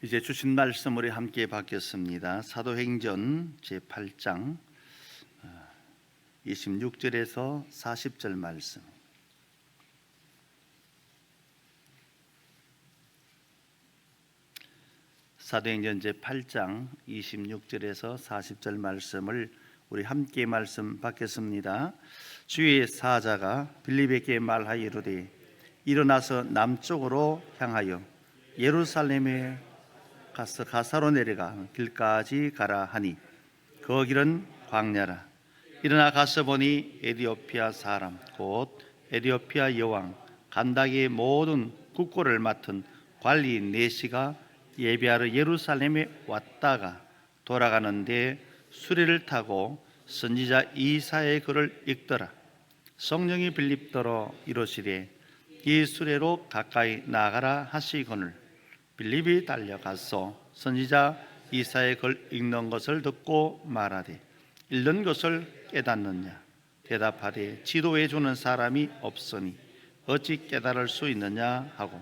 이제 주신 말씀 우리 함께 받겠습니다. 사도행전 제8장 26절에서 40절 말씀. 사도행전 제8장 26절에서 40절 말씀을 우리 함께 말씀 받겠습니다. 주의 사자가 빌립에게 말하여 이르되 일어나서 남쪽으로 향하여 예루살렘에 가서 가사로 내려가 길까지 가라 하니 그 길은 광야라. 일어나 가서 보니 에디오피아 사람 곧 에디오피아 여왕 간닥의 모든 국고를 맡은 관리 네시가 예배하러 예루살렘에 왔다가 돌아가는데 수레를 타고 선지자 이사야의 글을 읽더라. 성령이 빌립더러 이르시되 이 수레로 가까이 나가라 하시거늘 빌립이 달려가서 선지자 이사야의 글 읽는 것을 듣고 말하되 읽는 것을 깨닫느냐? 대답하되 지도해 주는 사람이 없으니 어찌 깨달을 수 있느냐 하고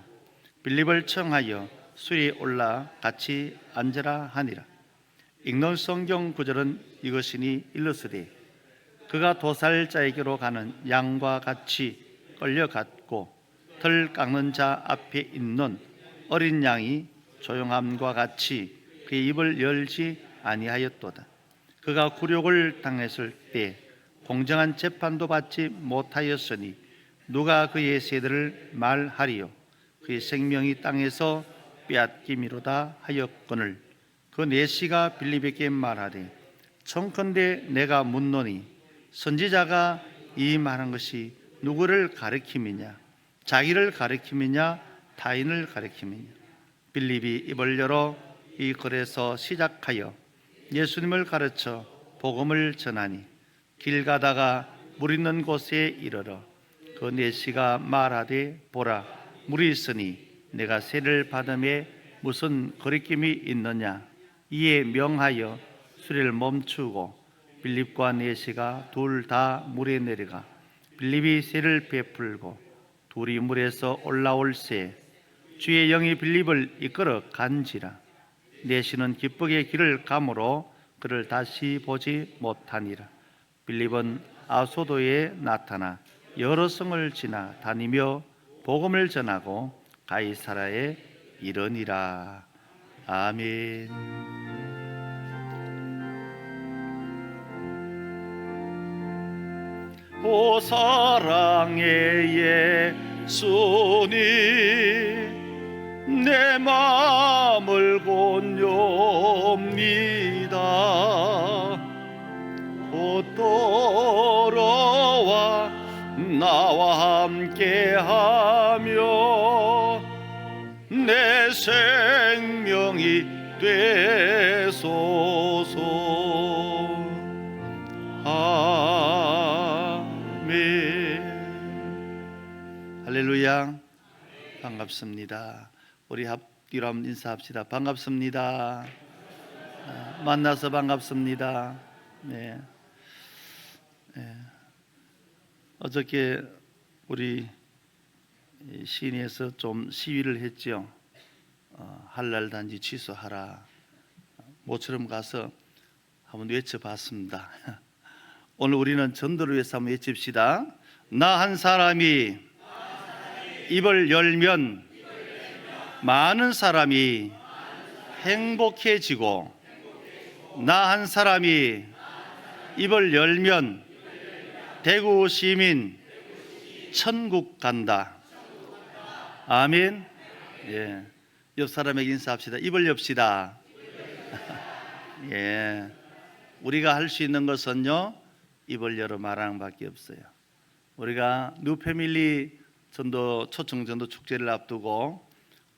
빌립을 청하여 수리에 올라 같이 앉으라 하니라. 읽는 성경 구절은 이것이니 일러스되 그가 도살자에게로 가는 양과 같이 끌려갔고 털 깎는 자 앞에 있는 어린 양이 조용함과 같이 그의 입을 열지 아니하였도다. 그가 굴욕을 당했을 때 공정한 재판도 받지 못하였으니 누가 그의 세대를 말하리요? 그의 생명이 땅에서 빼앗김이로다 하였거늘 그 네시가 빌립에게 말하되 청컨대 내가 묻노니 선지자가 이 말한 것이 누구를 가리킴이냐? 자기를 가리킴이냐? 타인을 가리킴이냐? 빌립이 입을 열어 이 글에서 시작하여 예수님을 가르쳐 복음을 전하니 길 가다가 물 있는 곳에 이르러 그 네시가 말하되 보라 물이 있으니 내가 세를 받음에 무슨 거리낌이 있느냐? 이에 명하여 수레를 멈추고 빌립과 네시가 둘 다 물에 내려가 빌립이 세를 베풀고 둘이 물에서 올라올새 주의 영이 빌립을 이끌어 간지라. 네시는 기쁘게 길을 가므로 그를 다시 보지 못하니라. 빌립은 아소도에 나타나 여러 성을 지나 다니며 복음을 전하고 가이사라에 이르니라. 아멘. 오 사랑의 예수님 내 마음을 건요옵니다. 곧 돌아와 나와 함께하며 내 생명이 되소서. 아멘. 할렐루야. 반갑습니다. 우리 앞뒤로 한번 인사합시다. 반갑습니다. 만나서 반갑습니다. 네. 어저께 우리 시내에서 좀 시위를 했죠. 할랄 단지 취소하라. 모처럼 가서 한번 외쳐봤습니다. 오늘 우리는 전도를 위해서 한번 외칩시다. 나 한 사람이 입을 열면 많은 사람이 행복해지고 나 한 사람이 입을 열면 대구 시민 천국 간다. 아멘. 예. 옆 사람에게 인사합시다. 입을 엽시다. 예. 우리가 할 수 있는 것은요, 입을 열어 말하는 밖에 없어요. 우리가 뉴패밀리 전도 초청 전도 축제를 앞두고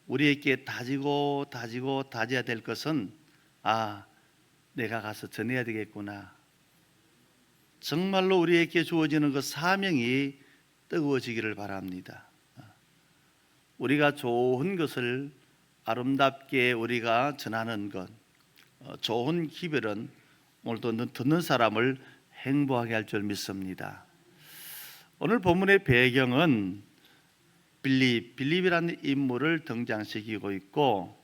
우리에게 다져야 될 것은 내가 가서 전해야 되겠구나. 정말로 우리에게 주어지는 그 사명이 뜨거워지기를 바랍니다. 우리가 좋은 것을 아름답게 우리가 전하는 것, 좋은 기별은 오늘도 듣는 사람을 행복하게 할 줄 믿습니다. 오늘 본문의 배경은 빌립이라는 인물을 등장시키고 있고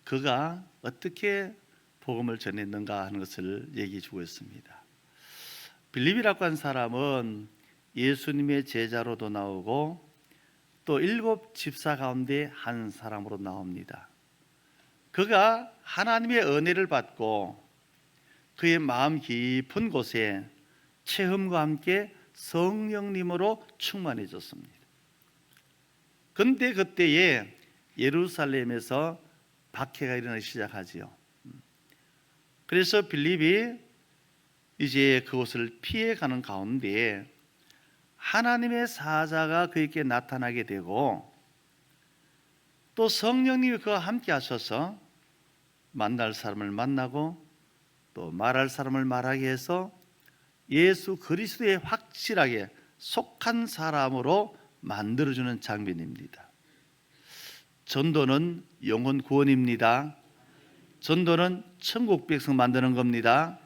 그가 어떻게 복음을 전했는가 하는 것을 얘기해 주고 있습니다. 빌립이라고 한 사람은 예수님의 제자로도 나오고 또 7 집사 가운데 한 사람으로 나옵니다. 그가 하나님의 은혜를 받고 그의 마음 깊은 곳에 체험과 함께 성령님으로 충만해졌습니다. 그런데 그때에 예루살렘에서 박해가 일어나기 시작하지요. 그래서 빌립이 이제 그곳을 피해가는 가운데 하나님의 사자가 그에게 나타나게 되고 또 성령님이 그와 함께 하셔서 만날 사람을 만나고 또 말할 사람을 말하게 해서 예수 그리스도에 확실하게 속한 사람으로 만들어주는 장면입니다. 전도는 영혼 구원입니다. 전도는 천국 백성 만드는 겁니다.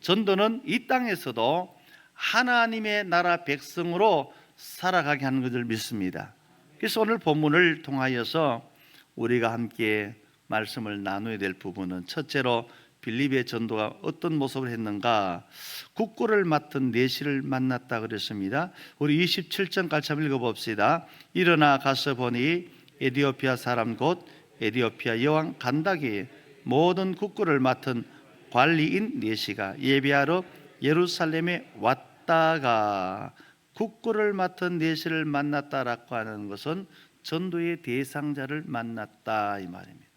전도는 이 땅에서도 하나님의 나라 백성으로 살아가게 하는 것을 믿습니다. 그래서 오늘 본문을 통하여서 우리가 함께 말씀을 나눠야 될 부분은 첫째로 빌립의 전도가 어떤 모습을 했는가, 국고를 맡은 내시를 만났다 그랬습니다. 우리 27절 같이 한번 읽어봅시다. 일어나 가서 보니 에디오피아 사람 곧 에디오피아 여왕 간다기 모든 국고를 맡은 관리인 내시가 예배하러 예루살렘에 왔다가, 국고를 맡은 내시를 만났다라고 하는 것은 전도의 대상자를 만났다 이 말입니다.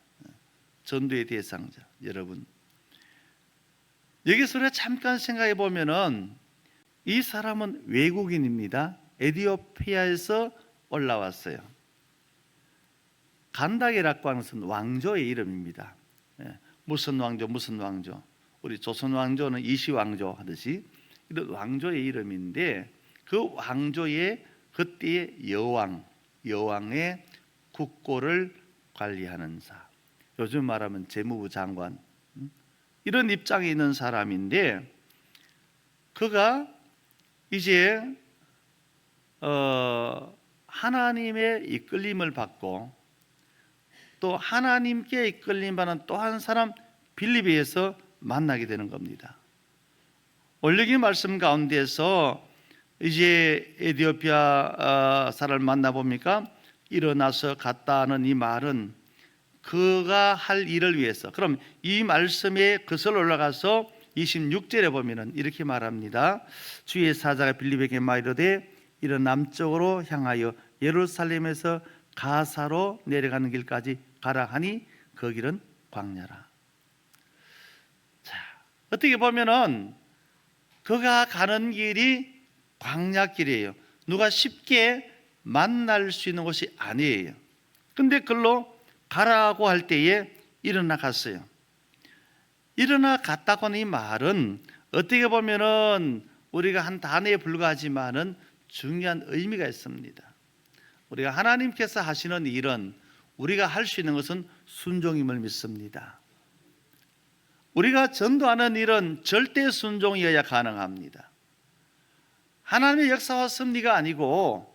전도의 대상자. 여러분, 여기서 우리가 잠깐 생각해 보면은 이 사람은 외국인입니다. 에디오피아에서 올라왔어요. 간닥이라고 하는 것은 왕조의 이름입니다. 무슨 왕조 무슨 왕조, 우리 조선 왕조는 이시 왕조 하듯이 이런 왕조의 이름인데 그 왕조의 그때의 여왕의 국고를 관리하는 사, 요즘 말하면 재무부 장관, 이런 입장에 있는 사람인데 그가 이제 하나님의 이끌림을 받고 또 하나님께 이끌림받는 또 한 사람 빌립에서 만나게 되는 겁니다. 오늘 여기 말씀 가운데서 이제 에디오피아 사람을 만나봅니까? 일어나서 갔다 하는 이 말은 그가 할 일을 위해서. 그럼 이 말씀에 거슬러 올라가서 26절에 보면은 이렇게 말합니다. 주의 사자가 빌립에게 말이르되 이르 남쪽으로 향하여 예루살렘에서 가사로 내려가는 길까지 가라 하니 그 길은 광야라. 자, 어떻게 보면은 그가 가는 길이 광야길이에요. 누가 쉽게 만날 수 있는 곳이 아니에요. 근데 그걸로 가라고 할 때에 일어나 갔어요. 일어나 갔다고 하는 이 말은 어떻게 보면은 우리가 한 단어에 불과하지만은 중요한 의미가 있습니다. 우리가 하나님께서 하시는 일은 우리가 할 수 있는 것은 순종임을 믿습니다. 우리가 전도하는 일은 절대 순종이어야 가능합니다. 하나님의 역사와 섭리가 아니고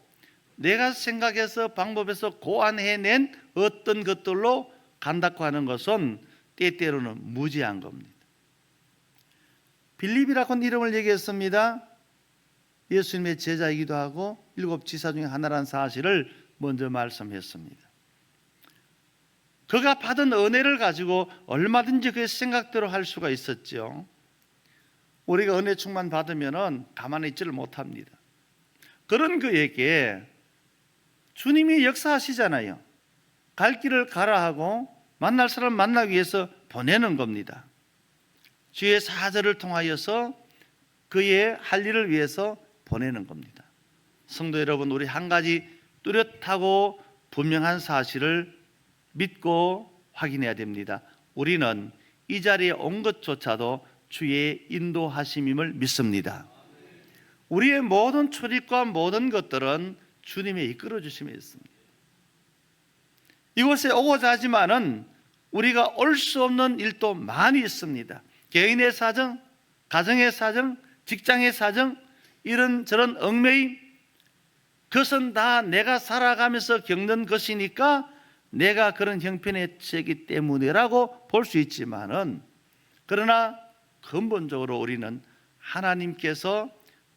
내가 생각해서 방법에서 고안해낸 어떤 것들로 간다고 하는 것은 때때로는 무지한 겁니다. 빌립이라고 하는 이름을 얘기했습니다. 예수님의 제자이기도 하고 7 지사 중에 하나라는 사실을 먼저 말씀했습니다. 그가 받은 은혜를 가지고 얼마든지 그의 생각대로 할 수가 있었죠. 우리가 은혜 충만 받으면 가만히 있지를 못합니다. 그런 그에게 주님이 역사하시잖아요. 갈 길을 가라 하고 만날 사람 만나기 위해서 보내는 겁니다. 주의 사자를 통하여서 그의 할 일을 위해서 보내는 겁니다. 성도 여러분, 우리 한 가지 뚜렷하고 분명한 사실을 믿고 확인해야 됩니다. 우리는 이 자리에 온 것조차도 주의 인도하심임을 믿습니다. 우리의 모든 출입과 모든 것들은 주님의 이끌어 주심에 있습니다. 이곳에 오고자 하지만은 우리가 올 수 없는 일도 많이 있습니다. 개인의 사정, 가정의 사정, 직장의 사정, 이런 저런 얽매임, 그것은 다 내가 살아가면서 겪는 것이니까 내가 그런 형편에 처했기 때문이라고 볼 수 있지만은, 그러나 근본적으로 우리는 하나님께서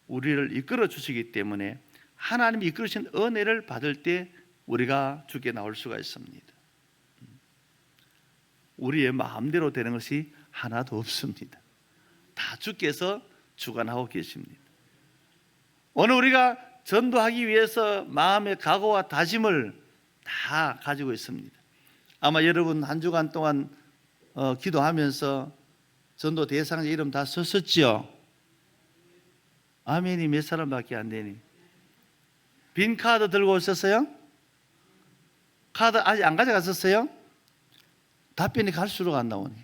우리를 이끌어 주시기 때문에 하나님이 이끌으신 은혜를 받을 때 우리가 주께 나올 수가 있습니다. 우리의 마음대로 되는 것이 하나도 없습니다. 다 주께서 주관하고 계십니다. 오늘 우리가 전도하기 위해서 마음의 각오와 다짐을 다 가지고 있습니다. 아마 여러분 한 주간 동안 기도하면서 전도 대상자 이름 다 썼었지요? 아멘이 몇 사람밖에 안 되니? 빈 카드 들고 오셨어요? 카드 아직 안 가져갔었어요? 답변이 갈수록 안 나오네.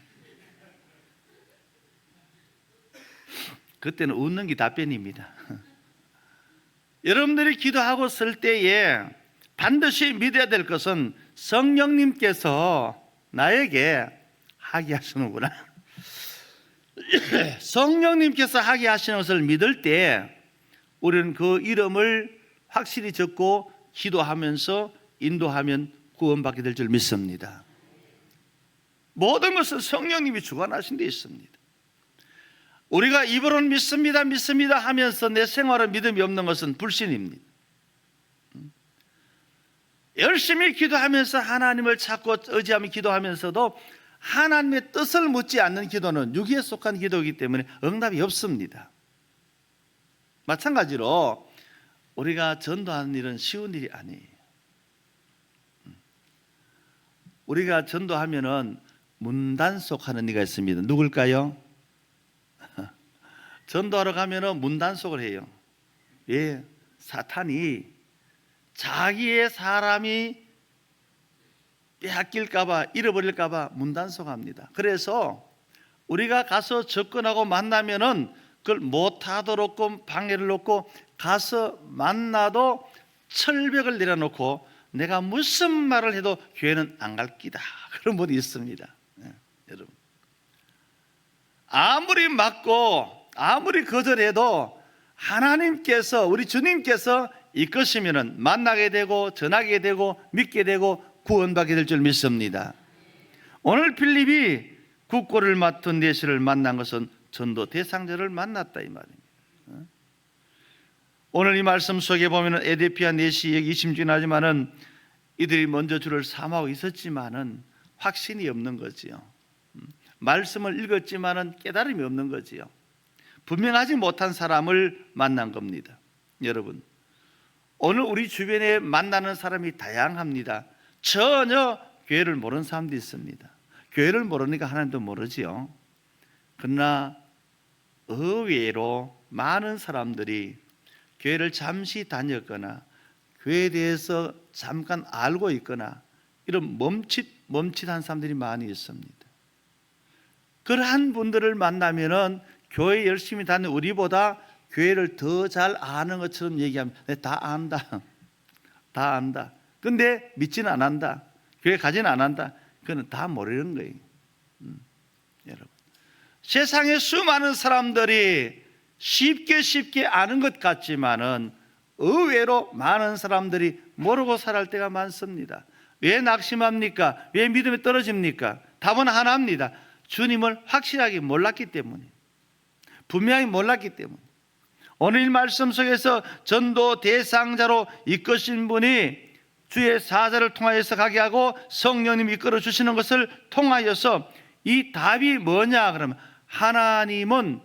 그때는 웃는 게 답변입니다. 여러분들이 기도하고 쓸 때에 반드시 믿어야 될 것은 성령님께서 나에게 하게 하시는구나. 성령님께서 하게 하시는 것을 믿을 때 우리는 그 이름을 확실히 적고 기도하면서 인도하면 구원받게 될 줄 믿습니다. 모든 것은 성령님이 주관하신 데 있습니다. 우리가 입으로는 믿습니다 믿습니다 하면서 내 생활에 믿음이 없는 것은 불신입니다. 열심히 기도하면서 하나님을 찾고 의지하며 기도하면서도 하나님의 뜻을 묻지 않는 기도는 육에 속한 기도이기 때문에 응답이 없습니다. 마찬가지로 우리가 전도하는 일은 쉬운 일이 아니에요. 우리가 전도하면은 문단속하는 이가 있습니다. 누굴까요? 전도하러 가면은 문단속을 해요. 예, 사탄이 자기의 사람이 빼앗길까봐, 잃어버릴까봐 문단속합니다. 그래서 우리가 가서 접근하고 만나면은 그걸 못하도록 방해를 놓고 가서 만나도 철벽을 내려놓고 내가 무슨 말을 해도 교회는 안 갈 끼다, 그런 분이 있습니다. 네, 여러분, 아무리 막고 아무리 거절해도 하나님께서, 우리 주님께서 이끄시면은 만나게 되고 전하게 되고 믿게 되고 구원받게 될 줄 믿습니다. 오늘 필립이 국고를 맡은 내시를 만난 것은 전도 대상자를 만났다 이 말입니다. 오늘 이 말씀 속에 보면은 에디피아 내시 얘기 심중긴 하지만은 이들이 먼저 주를 사모하고 있었지만은 확신이 없는 거지요. 말씀을 읽었지만은 깨달음이 없는 거지요. 분명하지 못한 사람을 만난 겁니다. 여러분, 오늘 우리 주변에 만나는 사람이 다양합니다. 전혀 교회를 모르는 사람도 있습니다. 교회를 모르니까 하나님도 모르지요. 그러나 의외로 많은 사람들이 교회를 잠시 다녔거나 교회에 대해서 잠깐 알고 있거나 이런 멈칫한 사람들이 많이 있습니다. 그러한 분들을 만나면은 교회 열심히 다니는 우리보다 교회를 더 잘 아는 것처럼 얘기하면 다 안다, 다 안다. 근데 믿지는 안 한다, 교회 가지는 안 한다. 그건 다 모르는 거예요. 여러분, 세상에 수많은 사람들이 쉽게 아는 것 같지만은 의외로 많은 사람들이 모르고 살아갈 때가 많습니다. 왜 낙심합니까? 왜 믿음이 떨어집니까? 답은 하나입니다. 주님을 확실하게 몰랐기 때문에, 분명히 몰랐기 때문에. 오늘 이 말씀 속에서 전도 대상자로 이끄신 분이 주의 사자를 통하여서 가게 하고 성령님이 이끌어 주시는 것을 통하여서 이 답이 뭐냐 그러면, 하나님은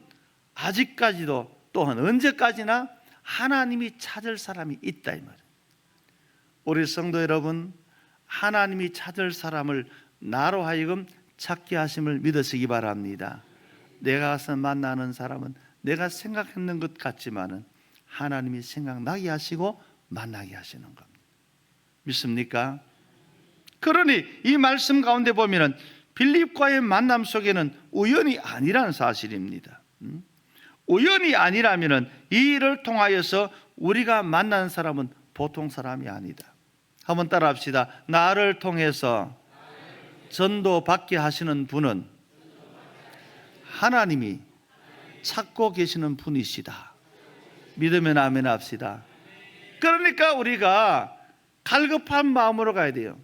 아직까지도 또한 언제까지나 하나님이 찾을 사람이 있다 이 말이에요. 우리 성도 여러분, 하나님이 찾을 사람을 나로 하여금 찾게 하심을 믿으시기 바랍니다. 내가 가서 만나는 사람은 내가 생각했는 것 같지만은 하나님이 생각나게 하시고 만나게 하시는 겁니다. 믿습니까? 그러니 이 말씀 가운데 보면은 빌립과의 만남 속에는 우연이 아니라는 사실입니다. 우연이 아니라면은 이 일을 통하여서 우리가 만난 사람은 보통 사람이 아니다. 한번 따라합시다. 나를 통해서 전도 받게 하시는 분은 하나님이 찾고 계시는 분이시다. 믿으면 아멘 합시다. 그러니까 우리가 갈급한 마음으로 가야 돼요.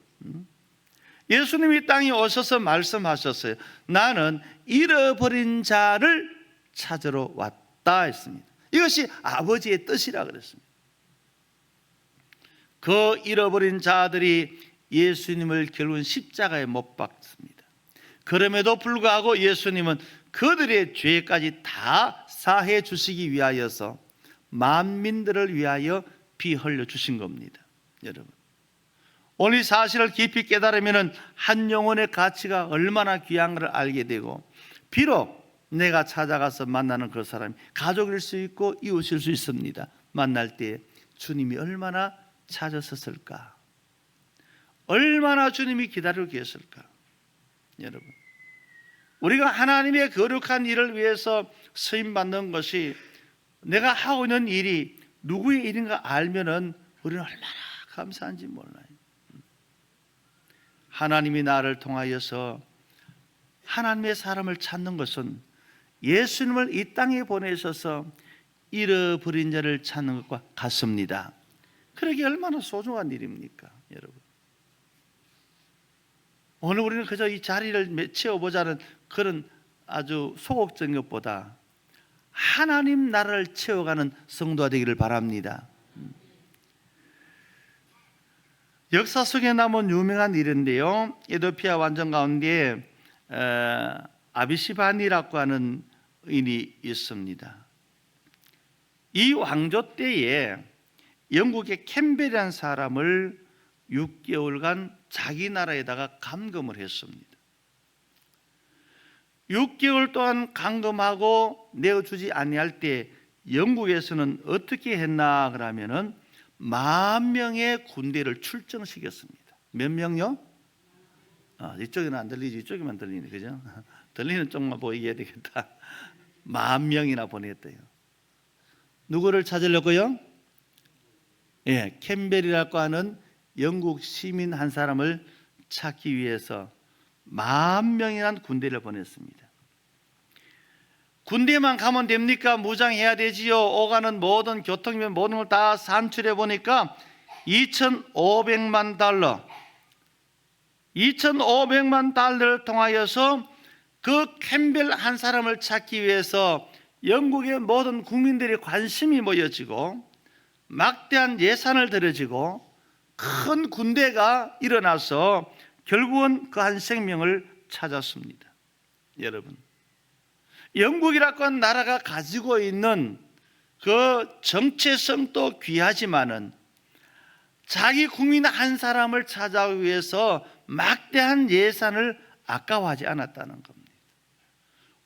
예수님이 땅에 오셔서 말씀하셨어요. 나는 잃어버린 자를 찾으러 왔다 했습니다. 이것이 아버지의 뜻이라 그랬습니다. 그 잃어버린 자들이 예수님을 결국은 십자가에 못 박습니다. 그럼에도 불구하고 예수님은 그들의 죄까지 다 사해 주시기 위하여서 만민들을 위하여 피 흘려 주신 겁니다. 여러분, 오늘 이 사실을 깊이 깨달으면 한 영혼의 가치가 얼마나 귀한 걸 알게 되고, 비록 내가 찾아가서 만나는 그 사람이 가족일 수 있고 이웃일 수 있습니다. 만날 때 주님이 얼마나 찾으셨을까, 얼마나 주님이 기다리고 계실까. 여러분, 우리가 하나님의 거룩한 일을 위해서 쓰임받는 것이, 내가 하고 있는 일이 누구의 일인가 알면은 우리는 얼마나 감사한지 몰라요. 하나님이 나를 통하여서 하나님의 사람을 찾는 것은 예수님을 이 땅에 보내셔서 잃어버린 자를 찾는 것과 같습니다. 그러기 얼마나 소중한 일입니까, 여러분? 오늘 우리는 그저 이 자리를 채워보자는 그런 아주 소극적인 것보다 하나님 나라를 채워가는 성도가 되기를 바랍니다. 역사 속에 남은 유명한 일인데요, 에도피아 왕정 가운데 아비시바니라고 하는 인이 있습니다. 이 왕조 때에 영국의 캠벨이라는 사람을 6개월간 자기 나라에다가 감금을 했습니다. 6개월 동안 감금하고 내어주지 아니할 때 영국에서는 어떻게 했나 그러면은 10,000명의 군대를 출정시켰습니다. 몇 명요? 이쪽에는 안 들리지, 이쪽에만 들리네, 그죠? 들리는 쪽만 보이게 해야 되겠다. 10,000명이나 보냈대요. 누구를 찾으려고요? 예, 캠벨이라고 하는 영국 시민 한 사람을 찾기 위해서 10,000명이란 군대를 보냈습니다. 군대만 가면 됩니까? 무장해야 되지요. 오가는 모든 교통비 모든 걸 다 산출해 보니까 2,500만 달러, 2,500만 달러를 통하여서 그 캠벨 한 사람을 찾기 위해서 영국의 모든 국민들의 관심이 모여지고 막대한 예산을 들여지고 큰 군대가 일어나서 결국은 그 한 생명을 찾았습니다. 여러분, 영국이라고 하는 나라가 가지고 있는 그 정체성도 귀하지만은 자기 국민 한 사람을 찾아오기 위해서 막대한 예산을 아까워하지 않았다는 겁니다.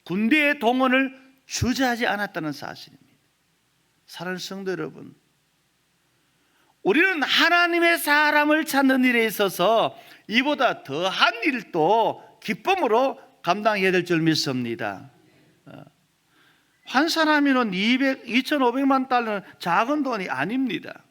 군대의 동원을 주저하지 않았다는 사실입니다. 사랑하는 성도 여러분, 우리는 하나님의 사람을 찾는 일에 있어서 이보다 더한 일도 기쁨으로 감당해야 될 줄 믿습니다. 환산하면 2,500만 달러는 작은 돈이 아닙니다.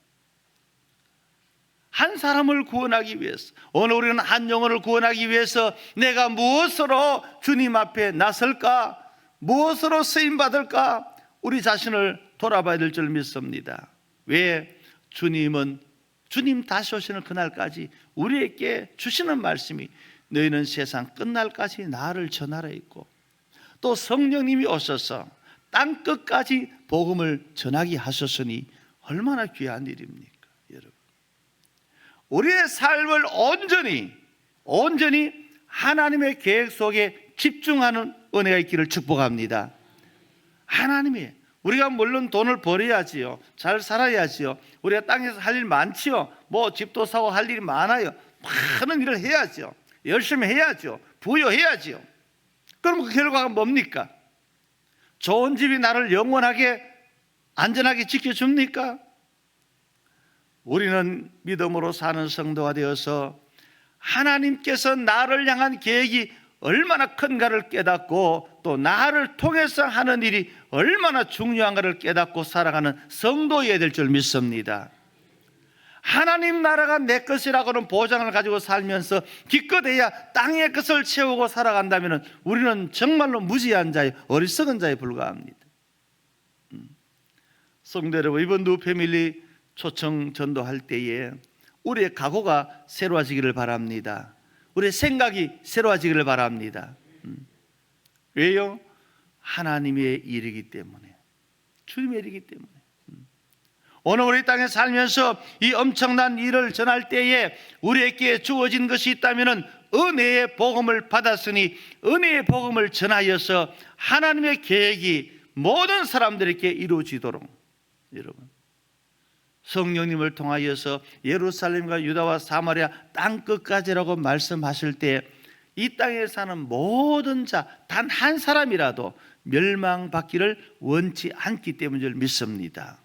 한 사람을 구원하기 위해서, 오늘 우리는 한 영혼을 구원하기 위해서 내가 무엇으로 주님 앞에 나설까, 무엇으로 쓰임받을까, 우리 자신을 돌아봐야 될 줄 믿습니다. 왜? 주님은 주님 다시 오시는 그날까지 우리에게 주시는 말씀이 너희는 세상 끝날까지 나를 전하라 있고, 또 성령님이 오셔서 땅 끝까지 복음을 전하게 하셨으니 얼마나 귀한 일입니까, 여러분? 우리의 삶을 온전히 하나님의 계획 속에 집중하는 은혜가 있기를 축복합니다. 하나님이, 우리가 물론 돈을 벌어야지요, 잘 살아야지요, 우리가 땅에서 할 일 많지요, 뭐 집도 사고 할 일이 많아요. 많은 일을 해야죠, 열심히 해야죠, 부여해야지요. 그럼 그 결과가 뭡니까? 좋은 집이 나를 영원하게 안전하게 지켜줍니까? 우리는 믿음으로 사는 성도가 되어서 하나님께서 나를 향한 계획이 얼마나 큰가를 깨닫고, 또 나를 통해서 하는 일이 얼마나 중요한가를 깨닫고 살아가는 성도여야 될 줄 믿습니다. 하나님 나라가 내 것이라고는 보장을 가지고 살면서 기껏해야 땅의 것을 채우고 살아간다면 우리는 정말로 무지한 자의, 어리석은 자에 불과합니다. 성도 여러분, 이번 뉴 패밀리 초청 전도할 때에 우리의 각오가 새로워지기를 바랍니다. 우리의 생각이 새로워지기를 바랍니다. 왜요? 하나님의 일이기 때문에, 주님의 일이기 때문에. 오늘 우리 땅에 살면서 이 엄청난 일을 전할 때에 우리에게 주어진 것이 있다면 은혜의 복음을 받았으니 은혜의 복음을 전하여서 하나님의 계획이 모든 사람들에게 이루어지도록, 여러분, 성령님을 통하여서 예루살렘과 유다와 사마리아 땅끝까지라고 말씀하실 때 이 땅에 사는 모든 자 단 한 사람이라도 멸망받기를 원치 않기 때문인 줄 믿습니다.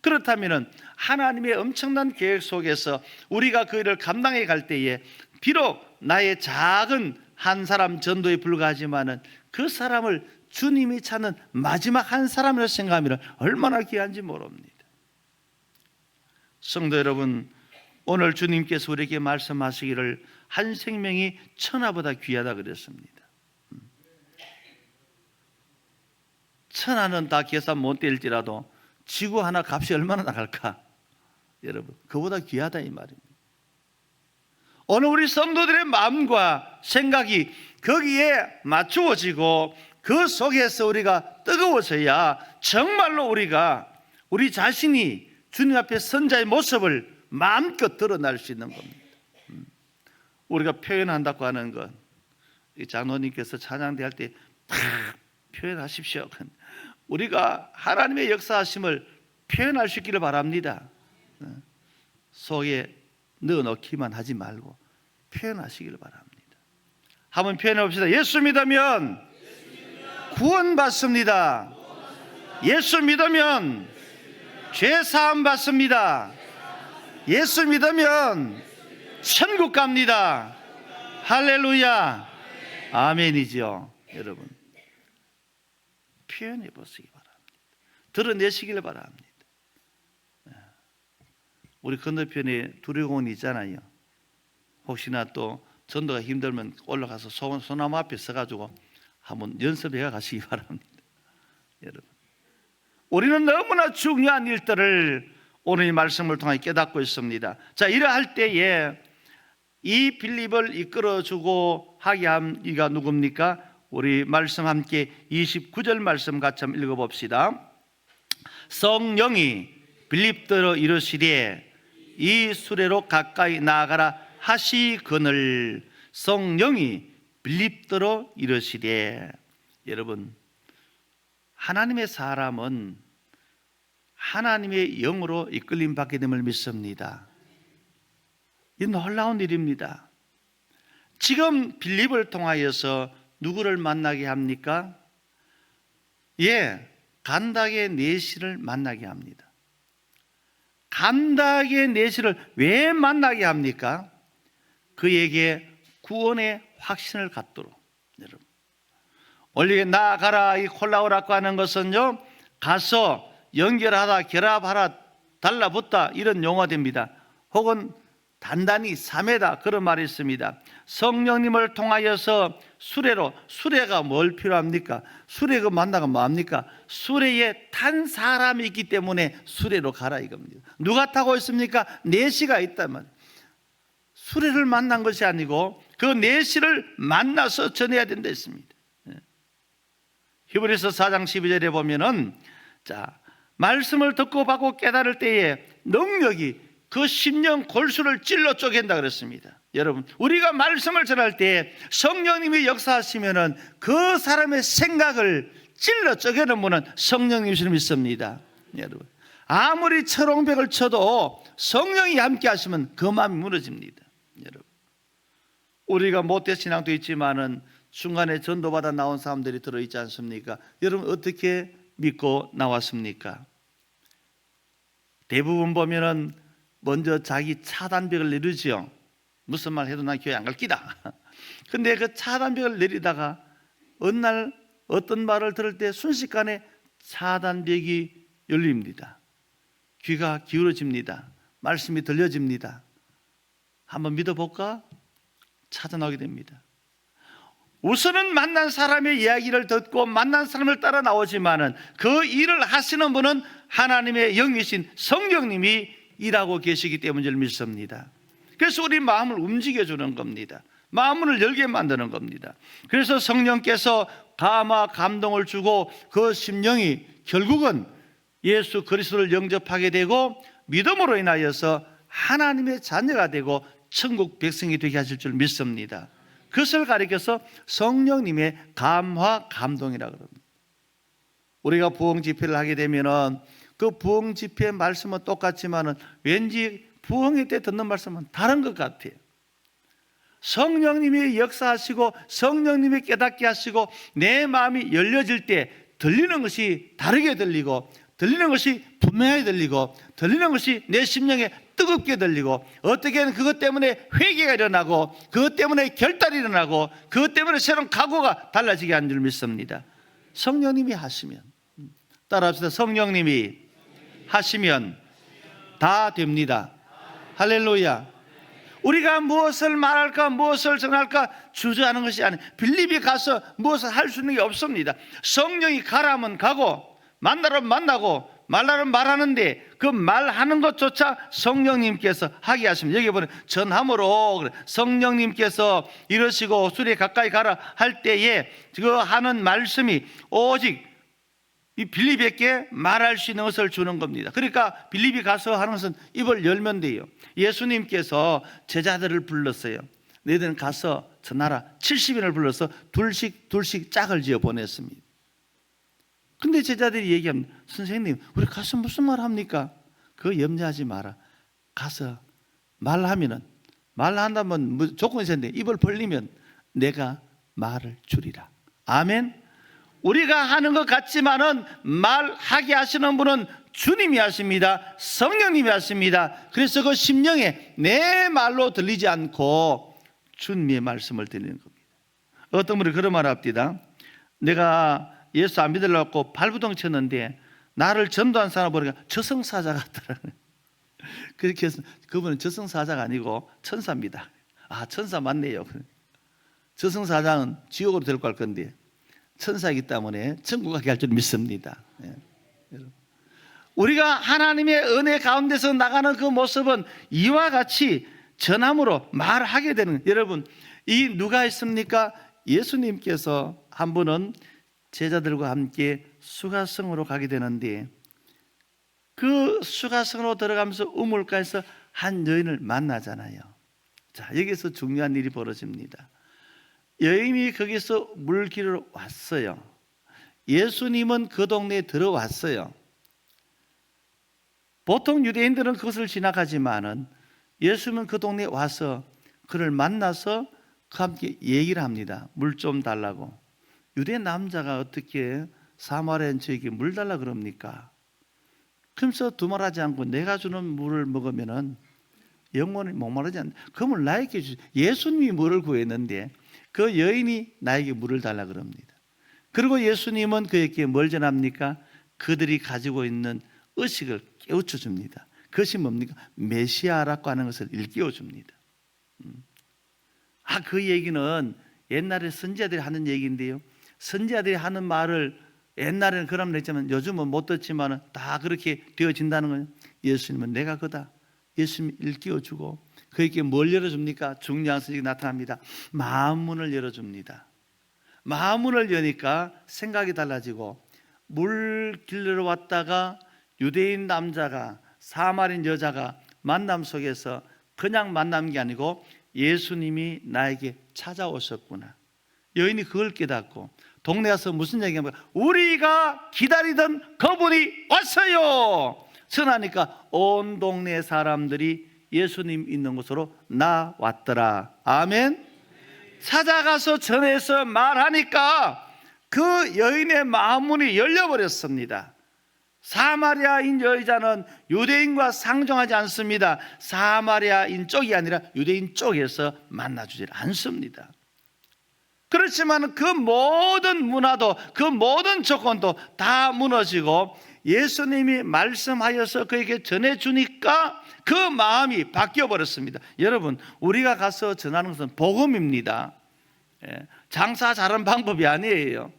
그렇다면 하나님의 엄청난 계획 속에서 우리가 그 일을 감당해 갈 때에 비록 나의 작은 한 사람 전도에 불과하지만은 그 사람을 주님이 찾는 마지막 한 사람이라고 생각하면 얼마나 귀한지 모릅니다. 성도 여러분, 오늘 주님께서 우리에게 말씀하시기를 한 생명이 천하보다 귀하다 그랬습니다. 천하는 다 계산 못 될지라도 지구 하나 값이 얼마나 나갈까? 여러분, 그보다 귀하다 이 말입니다. 오늘 우리 성도들의 마음과 생각이 거기에 맞추어지고 그 속에서 우리가 뜨거워져야 정말로 우리 자신이 주님 앞에 선자의 모습을 마음껏 드러날 수 있는 겁니다. 우리가 표현한다고 하는 것, 장로님께서 찬양대 할 때 팍 표현하십시오. 우리가 하나님의 역사하심을 표현할 수 있기를 바랍니다. 속에 넣어놓기만 하지 말고 표현하시기를 바랍니다. 한번 표현해 봅시다. 예수 믿으면 구원받습니다. 예수 믿으면 죄사함 받습니다. 예수 믿으면 천국 갑니다. 할렐루야. 아멘이죠. 여러분, 표현해 보시기 바랍니다. 드러내시기를 바랍니다. 우리 건너편에 두리공원이 있잖아요. 혹시나 또 전도가 힘들면 올라가서 소나무 앞에 서가지고 한번 연습해 가시기 바랍니다. 여러분, 우리는 너무나 중요한 일들을 오늘 이 말씀을 통해 깨닫고 있습니다. 자, 이러할 때에 이 빌립을 이끌어주고 하게 한 이가 누굽니까? 우리 말씀 함께 29절 말씀 같이 한번 읽어봅시다. 성령이 빌립더러 이르시되 이 수레로 가까이 나아가라 하시거늘. 성령이 빌립더러 이르시되. 여러분, 하나님의 사람은 하나님의 영으로 이끌림 받게 됨을 믿습니다. 이 놀라운 일입니다. 지금 빌립을 통하여서 누구를 만나게 합니까? 간다게 내시를 만나게 합니다. 간다게 내시를 왜 만나게 합니까? 그에게 구원의 확신을 갖도록. 여러분, 원래 나아가라 이 콜라오라고 하는 것은요, 가서 연결하다, 결합하라, 달라붙다 이런 용어됩니다. 혹은 단단히 삼매다 그런 말이 있습니다. 성령님을 통하여서 수레가 뭘 필요합니까? 수레가 만나가 뭐합니까? 수레에 탄 사람이 있기 때문에 수레로 가라 이겁니다. 누가 타고 있습니까? 내시가 있다면. 수레를 만난 것이 아니고 그 내시를 만나서 전해야 된다 했습니다. 히브리서 4장 12절에 보면은, 자, 말씀을 듣고 받고 깨달을 때에 능력이 그 심령 골수를 찔러 쪼갠다 그랬습니다. 여러분, 우리가 말씀을 전할 때 성령님이 역사하시면은 그 사람의 생각을 찔러 쪼개는 분은 성령님이시를 믿습니다. 여러분, 아무리 철옹백을 쳐도 성령이 함께 하시면 그 마음이 무너집니다. 여러분, 우리가 못된 신앙도 있지만은 중간에 전도받아 나온 사람들이 들어있지 않습니까? 여러분, 어떻게 믿고 나왔습니까? 대부분 보면은 먼저 자기 차단벽을 내리죠. 무슨 말 해도 난 교회 안 갈 끼다. 근데 그 차단벽을 내리다가 어느 날 어떤 말을 들을 때 순식간에 차단벽이 열립니다. 귀가 기울어집니다. 말씀이 들려집니다. 한번 믿어볼까? 찾아나오게 됩니다. 우선은 만난 사람의 이야기를 듣고 만난 사람을 따라 나오지만은 그 일을 하시는 분은 하나님의 영이신 성령님이 일하고 계시기 때문을 믿습니다. 그래서 우리 마음을 움직여주는 겁니다. 마음문을 열게 만드는 겁니다. 그래서 성령께서 감화 감동을 주고 그 심령이 결국은 예수 그리스도를 영접하게 되고 믿음으로 인하여서 하나님의 자녀가 되고 천국 백성이 되게 하실 줄 믿습니다. 그것을 가리켜서 성령님의 감화 감동이라고 합니다. 우리가 부흥 집회를 하게 되면은 그 부흥 집회 말씀은 똑같지만은 왠지 부흥회 때 듣는 말씀은 다른 것 같아요. 성령님이 역사하시고 성령님이 깨닫게 하시고 내 마음이 열려질 때 들리는 것이 다르게 들리고, 들리는 것이 분명하게 들리고, 들리는 것이 내 심령에 뜨겁게 들리고, 어떻게는 그것 때문에 회개가 일어나고, 그것 때문에 결단이 일어나고, 그것 때문에 새로운 각오가 달라지게 하는 줄 믿습니다. 성령님이 하시면, 따라합시다. 성령님이 하시면 다 됩니다. 할렐루야. 우리가 무엇을 말할까, 무엇을 전할까 주저하는 것이 아니에요. 빌립이 가서 무엇을 할 수 있는 게 없습니다. 성령이 가라면 가고 만나면 만나고 말하면 말하는데 그 말하는 것조차 성령님께서 하게 하십니다. 여기 보면 전함으로 성령님께서 이러시고 수리에 가까이 가라 할 때에 그 하는 말씀이 오직 이 빌립에게 말할 수 있는 것을 주는 겁니다. 그러니까 빌립이 가서 하는 것은 입을 열면 돼요. 예수님께서 제자들을 불렀어요. 너희들은 가서 전하라. 70인을 불러서 둘씩 짝을 지어 보냈습니다. 근데 제자들이 얘기합니다. 선생님, 우리 가서 무슨 말 합니까? 그거 염려하지 마라. 가서 말한다면 조건이 있었는데 입을 벌리면 내가 말을 주리라. 아멘. 우리가 하는 것 같지만은 말하게 하시는 분은 주님이 하십니다. 성령님이 하십니다. 그래서 그 심령에 내 말로 들리지 않고 주님의 말씀을 드리는 겁니다. 어떤 분이 그런 말을 합니다. 내가 예수 안 믿으려고 발부동 쳤는데 나를 전도한 사람 보니까 저승사자 같더라고요. 그렇게 해서 그분은 저승사자가 아니고 천사입니다. 아, 천사 맞네요. 저승사자는 지옥으로 데리고 갈 건데 천사이기 때문에 천국 가게 할 줄 믿습니다. 우리가 하나님의 은혜 가운데서 나가는 그 모습은 이와 같이 전함으로 말하게 되는, 여러분 이 누가 있습니까? 예수님께서 한 분은 제자들과 함께 수가성으로 가게 되는데 그 수가성으로 들어가면서 우물가에서 한 여인을 만나잖아요. 자, 여기서 중요한 일이 벌어집니다. 여인이 거기서 물 기르러 왔어요. 예수님은 그 동네에 들어왔어요. 보통 유대인들은 그것을 지나가지만은 예수님은 그 동네에 와서 그를 만나서 그 함께 얘기를 합니다. 물 좀 달라고. 유대 남자가 어떻게 사마리아인 저에게 물 달라 그럽니까? 그러면서 두말하지 않고 내가 주는 물을 먹으면은 영원히 목마르지 않는다. 그 물 나에게 주시. 예수님이 물을 구했는데 그 여인이 나에게 물을 달라 그럽니다. 그리고 예수님은 그에게 뭘 전합니까? 그들이 가지고 있는 의식을 깨우쳐 줍니다. 그것이 뭡니까? 메시아라고 하는 것을 일깨워 줍니다. 그 얘기는 옛날에 선지자들이 하는 얘기인데요. 선지자들이 하는 말을 옛날에는 그런 말 했지만 요즘은 못 듣지만 다 그렇게 되어진다는 거예요. 예수님은 내가 그다. 예수님이 일깨워 주고 그에게 뭘 열어줍니까? 중요한 사실이 나타납니다. 마음문을 열어줍니다. 마음문을 여니까 생각이 달라지고 물 길러 왔다가 유대인 남자가 사마리아인 여자가 만남 속에서 그냥 만난 게 아니고 예수님이 나에게 찾아오셨구나. 여인이 그걸 깨닫고 동네 가서 무슨 얘기하면 우리가 기다리던 그분이 왔어요. 전하니까 온 동네 사람들이 예수님 있는 곳으로 나왔더라. 아멘. 찾아가서 전해서 말하니까 그 여인의 마음문이 열려버렸습니다. 사마리아인 여자는 유대인과 상종하지 않습니다. 사마리아인 쪽이 아니라 유대인 쪽에서 만나주지 않습니다. 그렇지만 그 모든 문화도 그 모든 조건도 다 무너지고 예수님이 말씀하여서 그에게 전해주니까 그 마음이 바뀌어버렸습니다. 여러분, 우리가 가서 전하는 것은 복음입니다. 장사 잘하는 방법이 아니에요.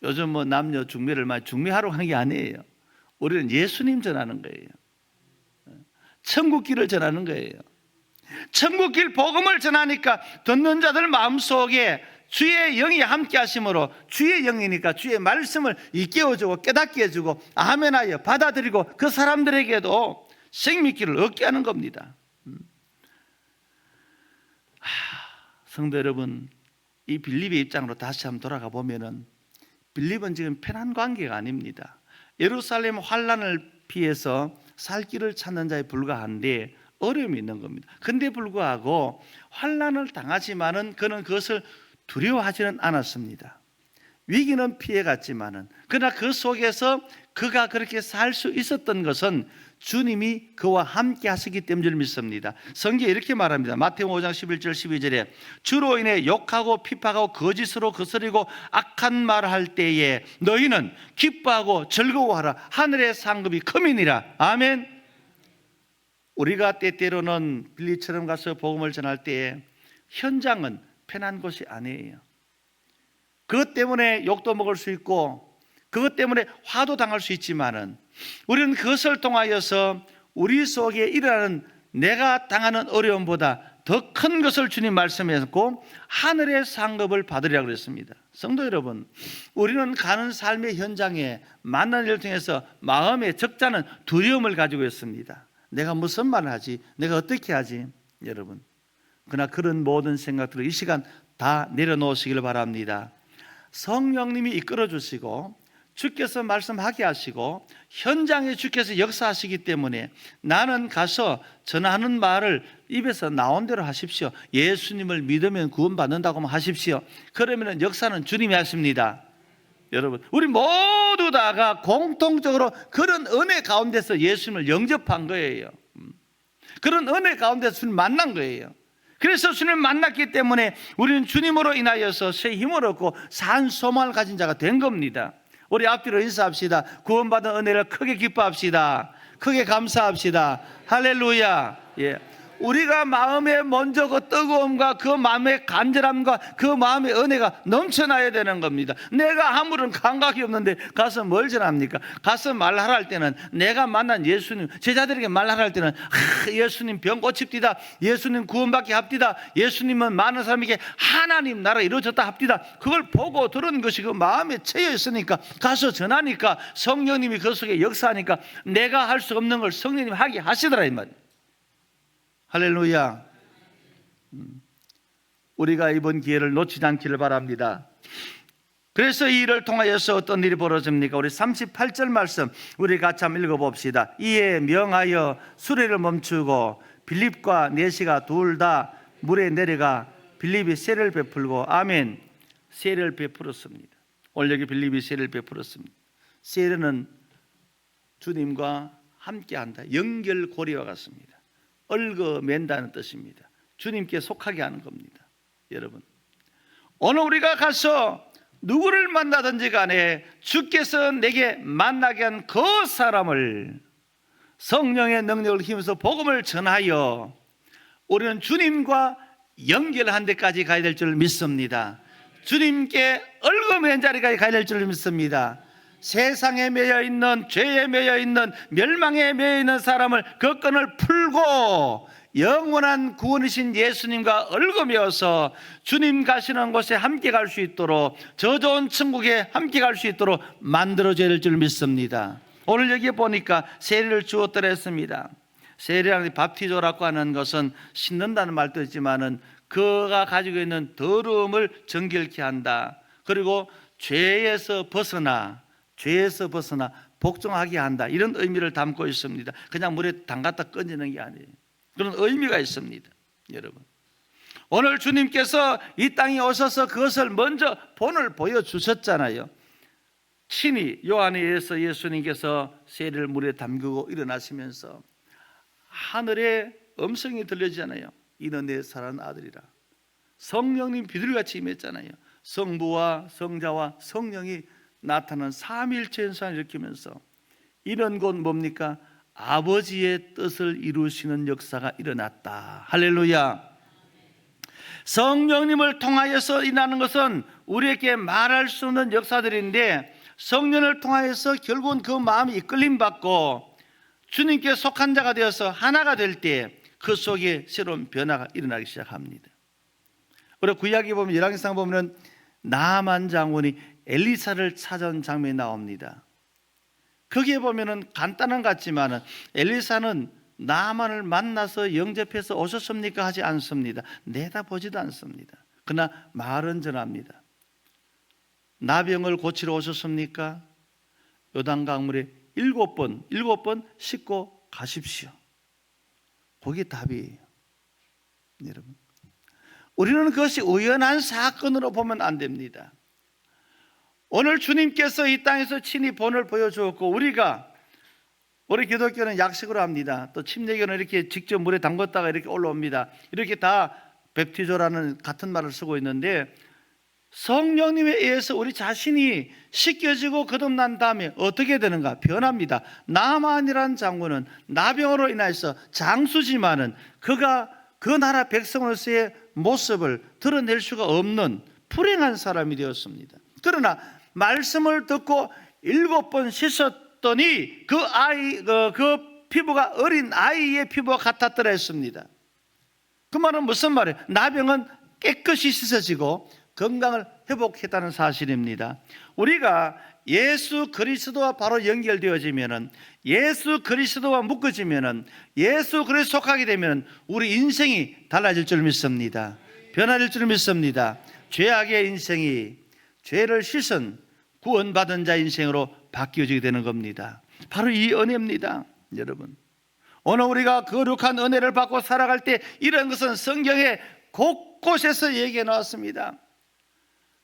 요즘 남녀 중매를 많이 중매하러 가는 게 아니에요. 우리는 예수님 전하는 거예요. 천국길을 전하는 거예요. 천국길 복음을 전하니까 듣는 자들 마음속에 주의 영이 함께 하심으로, 주의 영이니까 주의 말씀을 일깨워주고 깨닫게 해주고 아멘하여 받아들이고 그 사람들에게도 생명길을 얻게 하는 겁니다. 성도 여러분, 이 빌립의 입장으로 다시 한번 돌아가 보면은 빌립은 지금 편한 관계가 아닙니다. 예루살렘 환란을 피해서 살 길을 찾는 자에 불과한데 어려움이 있는 겁니다. 근데 불구하고 환란을 당하지만은 그는 그것을 두려워하지는 않았습니다. 위기는 피해갔지만은 그러나 그 속에서 그가 그렇게 살 수 있었던 것은 주님이 그와 함께 하시기 때문을 믿습니다. 성경에 이렇게 말합니다. 마태복음 5장 11절 12절에 주로 인해 욕하고 핍박하고 거짓으로 거스리고 악한 말을 할 때에 너희는 기뻐하고 즐거워하라. 하늘의 상급이 크미니라. 아멘. 우리가 때때로는 빌립처럼 가서 복음을 전할 때에 현장은 편한 곳이 아니에요. 그것 때문에 욕도 먹을 수 있고 그것 때문에 화도 당할 수 있지만은 우리는 그것을 통하여서 우리 속에 일어나는 내가 당하는 어려움보다 더 큰 것을 주님 말씀했고 하늘의 상급을 받으리라고 그랬습니다. 성도 여러분, 우리는 가는 삶의 현장에 만난 일을 통해서 마음의 적잖은 두려움을 가지고 있습니다. 내가 무슨 말을 하지? 내가 어떻게 하지? 여러분, 그러나 그런 모든 생각들을 이 시간 다 내려놓으시길 바랍니다. 성령님이 이끌어 주시고 주께서 말씀하게 하시고 현장에 주께서 역사하시기 때문에 나는 가서 전하는 말을 입에서 나온 대로 하십시오. 예수님을 믿으면 구원받는다고 하십시오. 그러면 역사는 주님이 하십니다. 여러분, 우리 모두 다가 공통적으로 그런 은혜 가운데서 예수님을 영접한 거예요. 그런 은혜 가운데서 주님 만난 거예요. 그래서 주님을 만났기 때문에 우리는 주님으로 인하여서 새 힘을 얻고 산 소망을 가진 자가 된 겁니다. 우리 앞뒤로 인사합시다. 구원받은 은혜를 크게 기뻐합시다. 크게 감사합시다. 할렐루야. 예. 우리가 마음에 먼저 그 뜨거움과 그 마음의 간절함과 그 마음의 은혜가 넘쳐나야 되는 겁니다. 내가 아무런 감각이 없는데 가서 뭘 전합니까? 가서 말하라 할 때는 내가 만난 예수님, 제자들에게 말하라 할 때는 예수님 병 고칩디다, 예수님 구원받게 합디다, 예수님은 많은 사람에게 하나님 나라 이루어졌다 합디다. 그걸 보고 들은 것이 그 마음에 채여 있으니까 가서 전하니까 성령님이 그 속에 역사하니까 내가 할 수 없는 걸 성령님이 하게 하시더라 이 말이에요. 할렐루야. 우리가 이번 기회를 놓치지 않기를 바랍니다. 그래서 이 일을 통하여서 어떤 일이 벌어집니까? 우리 38절 말씀 우리 같이 한번 읽어봅시다. 이에 명하여 수레를 멈추고 빌립과 네시가 둘 다 물에 내려가 빌립이 세례를 베풀고 아멘. 세례를 베풀었습니다. 오늘 여기 빌립이 세례를 베풀었습니다. 세례는 주님과 함께한다, 연결고리와 같습니다. 얽어맨다는 뜻입니다. 주님께 속하게 하는 겁니다. 여러분, 오늘 우리가 가서 누구를 만나든지 간에 주께서 내게 만나게 한 그 사람을 성령의 능력을 힘써 복음을 전하여 우리는 주님과 연결한 데까지 가야 될 줄 믿습니다. 주님께 얽어맨 자리까지 가야 될 줄 믿습니다. 세상에 매여 있는, 죄에 매여 있는, 멸망에 매여 있는 사람을 그 끈을 풀고 영원한 구원이신 예수님과 얽어매어서 주님 가시는 곳에 함께 갈 수 있도록, 저 좋은 천국에 함께 갈 수 있도록 만들어줘야 될 줄 믿습니다. 오늘 여기에 보니까 세례를 주었더라 했습니다. 세례라는 밥티조라고 하는 것은 씻는다는 말도 있지만은 그가 가지고 있는 더러움을 정결케 한다. 그리고 죄에서 벗어나 복종하게 한다, 이런 의미를 담고 있습니다. 그냥 물에 담갔다 꺼지는 게 아니에요. 그런 의미가 있습니다. 여러분, 오늘 주님께서 이 땅에 오셔서 그것을 먼저 본을 보여주셨잖아요. 친히 요한에 의해서 예수님께서 세례를 물에 담그고 일어나시면서 하늘에 음성이 들려지잖아요. 이는 내 사랑하는 아들이라. 성령님 비둘기같이 임했잖아요. 성부와 성자와 성령이 나타난 삼위일체 현상을 일으키면서 이런 건 뭡니까? 아버지의 뜻을 이루시는 역사가 일어났다. 할렐루야. 성령님을 통하여서 일어나는 것은 우리에게 말할 수 없는 역사들인데 성령을 통하여서 결국은 그 마음이 이끌림 받고 주님께 속한 자가 되어서 하나가 될 때 그 속에 새로운 변화가 일어나기 시작합니다. 우리 구약에 보면 열왕기상 보면 나아만 장군이 엘리사를 찾아온 장면이 나옵니다. 거기에 보면은 간단한 것 같지만 엘리사는 나아만을 만나서 영접해서 오셨습니까? 하지 않습니다. 내다보지도 않습니다. 그러나 말은 전합니다. 나병을 고치러 오셨습니까? 요단강물에 7번 씻고 가십시오. 그게 답이에요. 여러분, 우리는 그것이 우연한 사건으로 보면 안 됩니다. 오늘 주님께서 이 땅에서 친히 본을 보여주었고, 우리 기독교는 약식으로 합니다. 또 침례교는 이렇게 직접 물에 담궜다가 이렇게 올라옵니다. 이렇게 다 뵙티조라는 같은 말을 쓰고 있는데, 성령님에 의해서 우리 자신이 씻겨지고 거듭난 다음에 어떻게 되는가? 변합니다. 나만이라는 장군은 나병으로 인해서 장수지만은 그가 그 나라 백성으로서의 모습을 드러낼 수가 없는 불행한 사람이 되었습니다. 그러나 말씀을 듣고 7번 씻었더니 그 피부가 어린 아이의 피부와 같았더라 했습니다. 그 말은 무슨 말이에요? 나병은 깨끗이 씻어지고 건강을 회복했다는 사실입니다. 우리가 예수 그리스도와 바로 연결되어지면은, 예수 그리스도와 묶어지면은, 예수 그리스도 속하게 되면 우리 인생이 달라질 줄 믿습니다. 변화될 줄 믿습니다. 죄악의 인생이 죄를 씻은 구원받은 자 인생으로 바뀌어지게 되는 겁니다. 바로 이 은혜입니다. 여러분, 오늘 우리가 거룩한 은혜를 받고 살아갈 때 이런 것은 성경의 곳곳에서 얘기해 나왔습니다.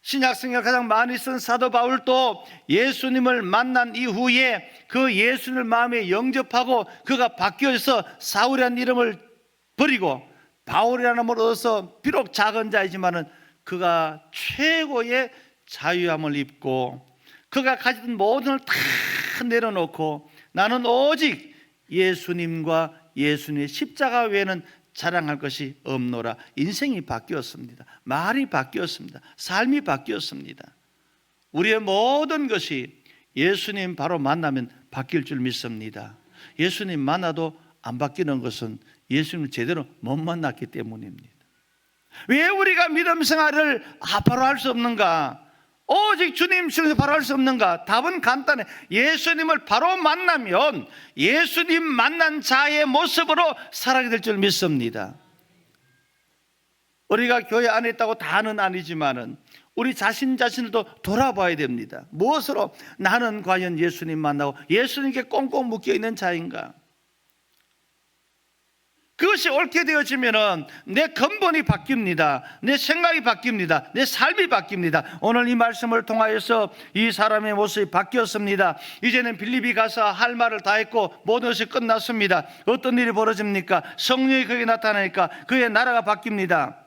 신약성경을 가장 많이 쓴 사도 바울도 예수님을 만난 이후에 그 예수님을 마음에 영접하고 그가 바뀌어서 사울이라는 이름을 버리고 바울이라는 이름을 얻어서 비록 작은 자이지만은 그가 최고의 자유함을 입고 그가 가진 모든 걸 다 내려놓고 나는 오직 예수님과 예수님의 십자가 외에는 자랑할 것이 없노라. 인생이 바뀌었습니다. 말이 바뀌었습니다. 삶이 바뀌었습니다. 우리의 모든 것이 예수님 바로 만나면 바뀔 줄 믿습니다. 예수님 만나도 안 바뀌는 것은 예수님을 제대로 못 만났기 때문입니다. 왜 우리가 믿음 생활을 바로 할 수 없는가? 오직 주님 중에서 바로 할 수 없는가? 답은 간단해. 예수님을 바로 만나면 예수님 만난 자의 모습으로 살아가게 될 줄 믿습니다. 우리가 교회 안에 있다고 다는 아니지만은 우리 자신들도 돌아봐야 됩니다. 무엇으로 나는 과연 예수님 만나고 예수님께 꽁꽁 묶여 있는 자인가? 그것이 옳게 되어지면은 내 근본이 바뀝니다. 내 생각이 바뀝니다. 내 삶이 바뀝니다. 오늘 이 말씀을 통하여서 이 사람의 모습이 바뀌었습니다. 이제는 빌립이 가서 할 말을 다 했고 모든 것이 끝났습니다. 어떤 일이 벌어집니까? 성령이 거기에 나타나니까 그의 나라가 바뀝니다.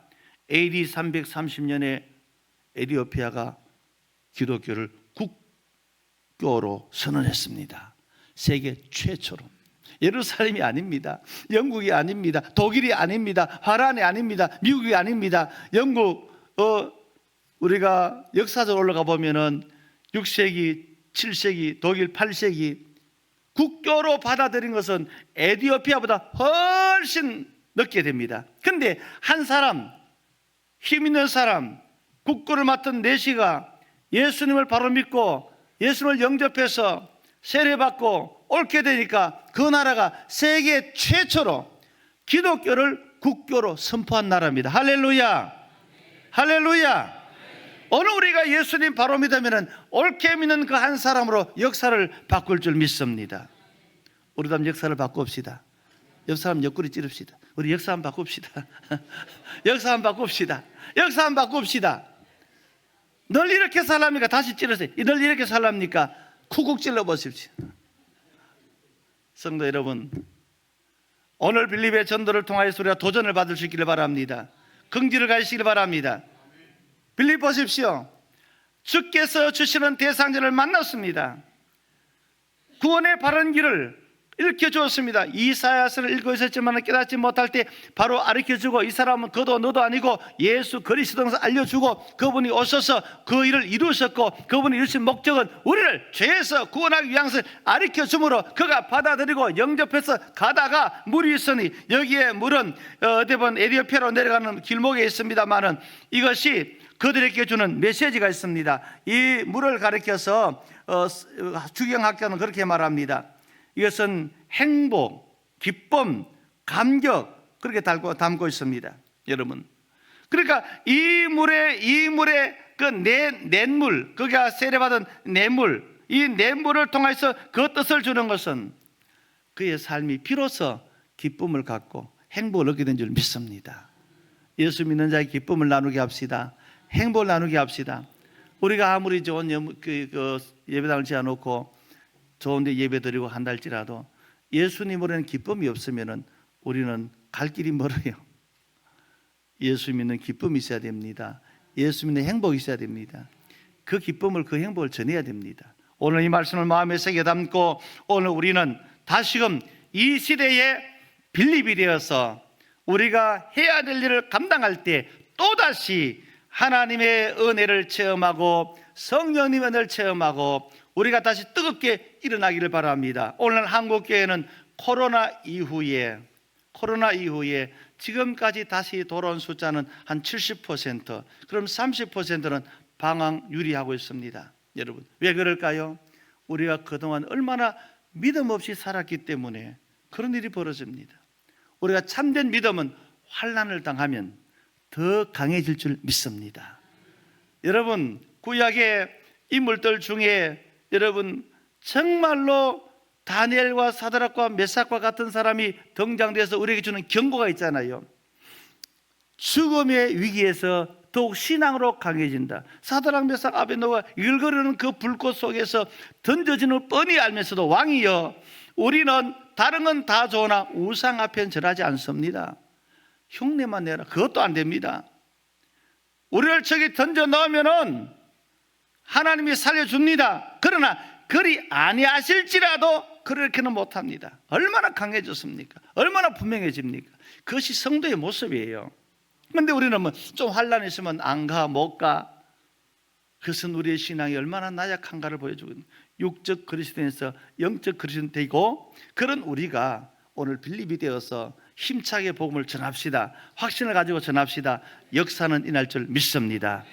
AD 330년에 에티오피아가 기독교를 국교로 선언했습니다. 세계 최초로. 예루살렘이 아닙니다. 영국이 아닙니다. 독일이 아닙니다. 화란이 아닙니다. 미국이 아닙니다. 영국 우리가 역사적으로 올라가 보면은 6세기, 7세기, 독일 8세기 국교로 받아들인 것은 에티오피아보다 훨씬 늦게 됩니다. 그런데 한 사람, 힘 있는 사람, 국교를 맡은 내시가 예수님을 바로 믿고 예수님을 영접해서 세례받고 옳게 되니까 그 나라가 세계 최초로 기독교를 국교로 선포한 나라입니다. 할렐루야, 할렐루야. 오늘 우리가 예수님 바로 믿으면 옳게 믿는 그 한 사람으로 역사를 바꿀 줄 믿습니다. 우리도 한번 역사를 바꿉시다. 역사 한번 옆구리 찌릅시다. 우리 역사 한번 바꿉시다. 역사 한번 바꿉시다. 역사 한번 바꿉시다. 늘 이렇게 살랍니까? 다시 찌르세요. 늘 이렇게 살랍니까? 쿡쿡 찔러 보십시오. 성도 여러분, 오늘 빌립의 전도를 통하여서 우리가 도전을 받을 수 있기를 바랍니다. 긍지를 가지시기를 바랍니다. 빌립 보십시오. 주께서 주시는 대상자를 만났습니다. 구원의 바른 길을 일으켜 주었습니다. 이사야서를 읽고 있었지만 깨닫지 못할 때 바로 가르쳐주고, 이 사람은 그도 너도 아니고 예수 그리스도를 알려주고, 그분이 오셔서 그 일을 이루셨고, 그분이 이루신 목적은 우리를 죄에서 구원하기 위함을 가르쳐 주므로 그가 받아들이고 영접해서 가다가 물이 있으니, 여기에 물은 어디 보면 에티오피아로 내려가는 길목에 있습니다만은 이것이 그들에게 주는 메시지가 있습니다. 이 물을 가리켜서 주경학자는 그렇게 말합니다. 이것은 행복, 기쁨, 감격, 그렇게 담고 있습니다, 여러분. 그러니까 이 물에 그 냇물, 그가 세례받은 냇물, 이 냇물을 통해서 그 뜻을 주는 것은 그의 삶이 비로소 기쁨을 갖고 행복을 얻게 된 줄 믿습니다. 예수 믿는 자의 기쁨을 나누게 합시다. 행복을 나누게 합시다. 우리가 아무리 좋은 예배당을 지어놓고 좋은데 예배 드리고 한달지라도 예수님으로는 기쁨이 없으면 우리는 갈 길이 멀어요. 예수 믿는 기쁨이 있어야 됩니다. 예수 믿는 행복이 있어야 됩니다. 그 기쁨을, 그 행복을 전해야 됩니다. 오늘 이 말씀을 마음에 새겨 담고, 오늘 우리는 다시금 이 시대에 빌립이 되어서 우리가 해야 될 일을 감당할 때 또다시 하나님의 은혜를 체험하고 성령님의 은혜를 체험하고 우리가 다시 뜨겁게 일어나기를 바랍니다. 오늘 한국교회는 코로나 이후에 지금까지 다시 돌아온 숫자는 한 70%, 그럼 30%는 방황 유리하고 있습니다. 여러분, 왜 그럴까요? 우리가 그동안 얼마나 믿음 없이 살았기 때문에 그런 일이 벌어집니다. 우리가 참된 믿음은 환난을 당하면 더 강해질 줄 믿습니다. 여러분, 구약의 인물들 중에 여러분 정말로 다니엘과 사드락과 메삭과 같은 사람이 등장돼서 우리에게 주는 경고가 있잖아요. 죽음의 위기에서 더욱 신앙으로 강해진다. 사드락, 메삭, 아벳네고가 일거리는 그 불꽃 속에서 던져지는 걸 뻔히 알면서도, 왕이여, 우리는 다른 건 다 좋으나 우상 앞엔 절하지 않습니다. 흉내만 내라. 그것도 안 됩니다. 우리를 저기 던져 넣으면은 하나님이 살려줍니다. 그러나 그리 아니하실지라도 그렇게는 못합니다. 얼마나 강해졌습니까? 얼마나 분명해집니까? 그것이 성도의 모습이에요. 그런데 우리는 뭐 좀 환난이 있으면 안 가, 못 가. 그것은 우리의 신앙이 얼마나 나약한가를 보여주거든요. 육적 그리스도인에서 영적 그리스도인 되고, 그런 우리가 오늘 빌립이 되어서 힘차게 복음을 전합시다. 확신을 가지고 전합시다. 역사는 일어날 줄 믿습니다.